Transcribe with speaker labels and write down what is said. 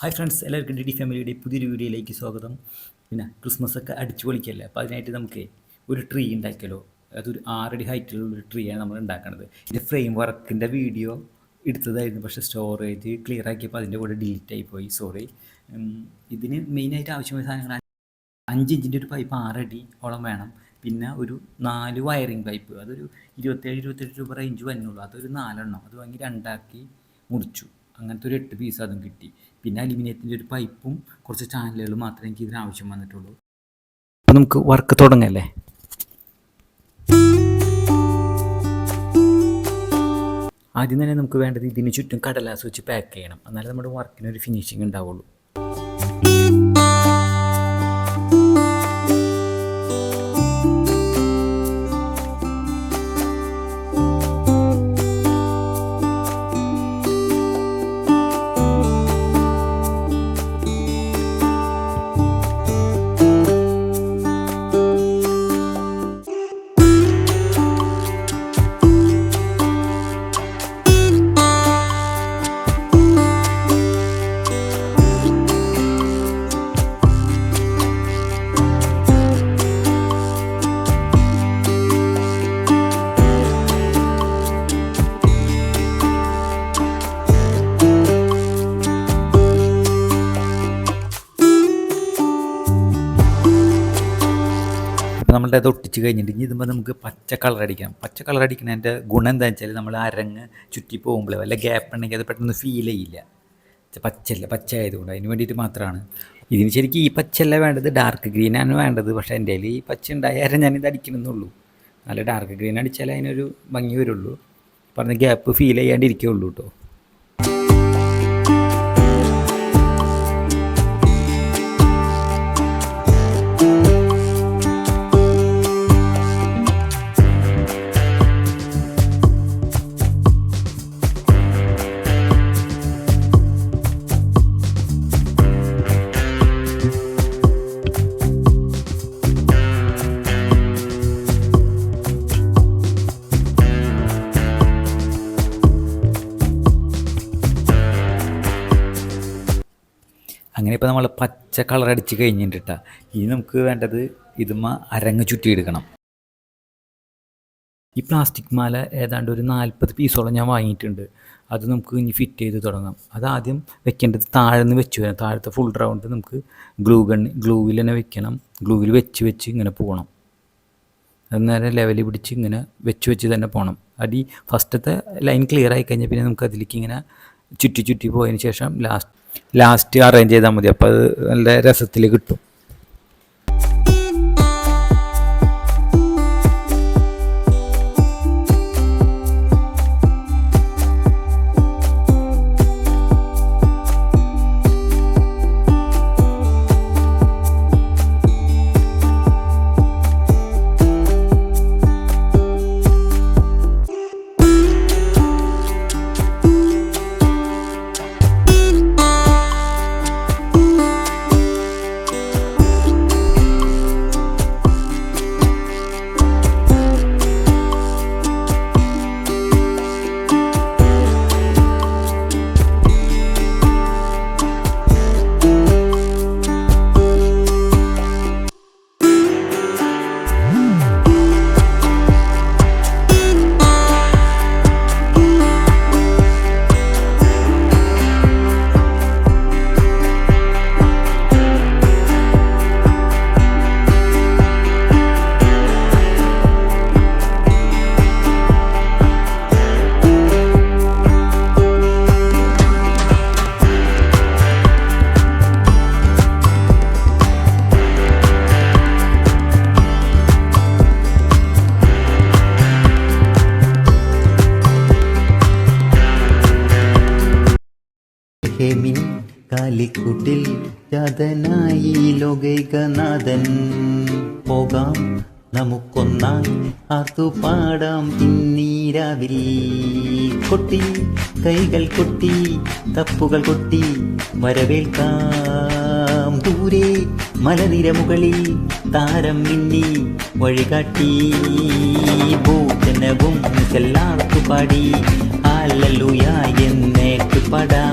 Speaker 1: Hi friends, എല്ലാവർക്കും D ഫാമിലിയുടെ പുതിയൊരു വീഡിയോയിലേക്ക് സ്വാഗതം. പിന്നെ ക്രിസ്മസൊക്കെ അടിച്ചു പൊളിക്കല്ലേ, അപ്പോൾ അതിനായിട്ട് നമുക്ക് ഒരു ട്രീ ഉണ്ടാക്കിയല്ലോ. അതൊരു 6 അടി ഹൈറ്റിലുള്ളൊരു ട്രീയാണ് നമ്മൾ ഉണ്ടാക്കുന്നത്. ഇതിൻ്റെ ഫ്രെയിം വർക്കിൻ്റെ വീഡിയോ എടുത്തതായിരുന്നു, പക്ഷേ സ്റ്റോറേജ് ക്ലിയർ ആക്കിയപ്പോൾ അതിൻ്റെ കൂടെ ഡിലീറ്റ് ആയിപ്പോയി, സോറി. ഇതിന് മെയിനായിട്ട് ആവശ്യമായ സാധനങ്ങൾ 5 ഇഞ്ചിൻ്റെ ഒരു പൈപ്പ് 6 അടി ഓളം വേണം. പിന്നെ ഒരു 4 വയറിങ് പൈപ്പ്, അതൊരു 27-28 രൂപ റേഞ്ച് വരുന്നുള്ളൂ. അതൊരു 4 എണ്ണം അത് വാങ്ങി 2 ആക്കി മുറിച്ചു. അങ്ങനത്തെ ഒരു 8 പീസ് അതും കിട്ടി. പിന്നെ അലുമിനിയത്തിൻ്റെ ഒരു പൈപ്പും കുറച്ച് ചാനലുകളും മാത്രമേ എനിക്ക് ഇതിന് ആവശ്യം വന്നിട്ടുള്ളൂ. അപ്പോൾ നമുക്ക് വർക്ക് തുടങ്ങല്ലേ. ആദ്യം തന്നെ നമുക്ക് വേണ്ടത് ഇതിന് ചുറ്റും കടലാസ് വെച്ച് പാക്ക് ചെയ്യണം, എന്നാലേ നമ്മുടെ വർക്കിനൊരു ഫിനിഷിങ് ഉണ്ടാവുള്ളൂ. നമ്മളുടെ അത് ഒട്ടിച്ച് കഴിഞ്ഞിട്ട് ഇനി ഇതുമ്പോൾ നമുക്ക് പച്ച കളർ അടിക്കണം. പച്ച കളർ അടിക്കുന്നതിൻ്റെ ഗുണം എന്താണെന്ന് വെച്ചാൽ നമ്മൾ അരങ്ങ് ചുറ്റി പോകുമ്പോൾ വല്ല ഗ്യാപ്പ് ഉണ്ടെങ്കിൽ അത് പെട്ടെന്ന് ഫീൽ ചെയ്യില്ല. പച്ച ആയതുകൊണ്ട് അതിന് വേണ്ടിയിട്ട് മാത്രമാണ്. ഇതിന് ശരിക്കും ഈ പച്ചയല്ല വേണ്ടത്, ഡാർക്ക് ഗ്രീനാണ് വേണ്ടത്. പക്ഷേ എൻ്റെ കയ്യിൽ ഈ പച്ച ഉണ്ടായാലും ഞാനിത് അടിക്കണമെന്നുള്ളൂ. നല്ല ഡാർക്ക് ഗ്രീൻ അടിച്ചാലേ അതിനൊരു ഭംഗി വരുള്ളൂ, പറഞ്ഞ ഗ്യാപ്പ് ഫീൽ ചെയ്യാണ്ടിരിക്കുകയുള്ളൂ കേട്ടോ. അങ്ങനെ ഇപ്പോൾ നമ്മൾ പച്ച കളർ അടിച്ച് കഴിഞ്ഞിട്ടാ ഇനി നമുക്ക് വേണ്ടത് ഇതുമ്മ അരങ്ങ് ചുറ്റിയെടുക്കണം. ഈ പ്ലാസ്റ്റിക് മാല ഏതാണ്ട് ഒരു 40 പീസോളം ഞാൻ വാങ്ങിയിട്ടുണ്ട്. അത് നമുക്ക് ഇനി ഫിറ്റ് ചെയ്ത് തുടങ്ങാം. അതാദ്യം വെക്കേണ്ടത് താഴെന്ന് വെച്ച് വരാം. താഴത്തെ ഫുൾ റൗണ്ട് നമുക്ക് ഗ്ലൂവിൽ തന്നെ വെക്കണം. ഗ്ലൂവിൽ വെച്ച് ഇങ്ങനെ പോകണം. അന്നേരം ലെവലിൽ പിടിച്ച് ഇങ്ങനെ വെച്ച് തന്നെ പോകണം. ഫസ്റ്റത്തെ ലൈൻ ക്ലിയർ ആയി കഴിഞ്ഞാൽ പിന്നെ നമുക്ക് അതിലേക്ക് ഇങ്ങനെ ചുറ്റി പോയതിന് ശേഷം ലാസ്റ്റ് അറേഞ്ച് ചെയ്താൽ മതി. അപ്പോൾ അത് നല്ല രസത്തിൽ കിട്ടും.
Speaker 2: ഹേമിൻ കാലിക്കുട്ടിൽ ജാതനായി ലോകൈകനാഥൻ. പോകാം നമുക്കൊന്നായി ആർത്തുപാടാം ഇന്നീരാവിൽ. കൊട്ടി കൈകൾ കൊട്ടി തപ്പുകൾ കൊട്ടി വരവേൽക്കാം. ദൂരെ മലനിരമുകളിൽ താരം മിന്നി വഴികാട്ടി. ഭൂജനവും ചെല്ലാർത്തു പാടി ഹല്ലേലൂയ എന്നേറ്റു പാടാം.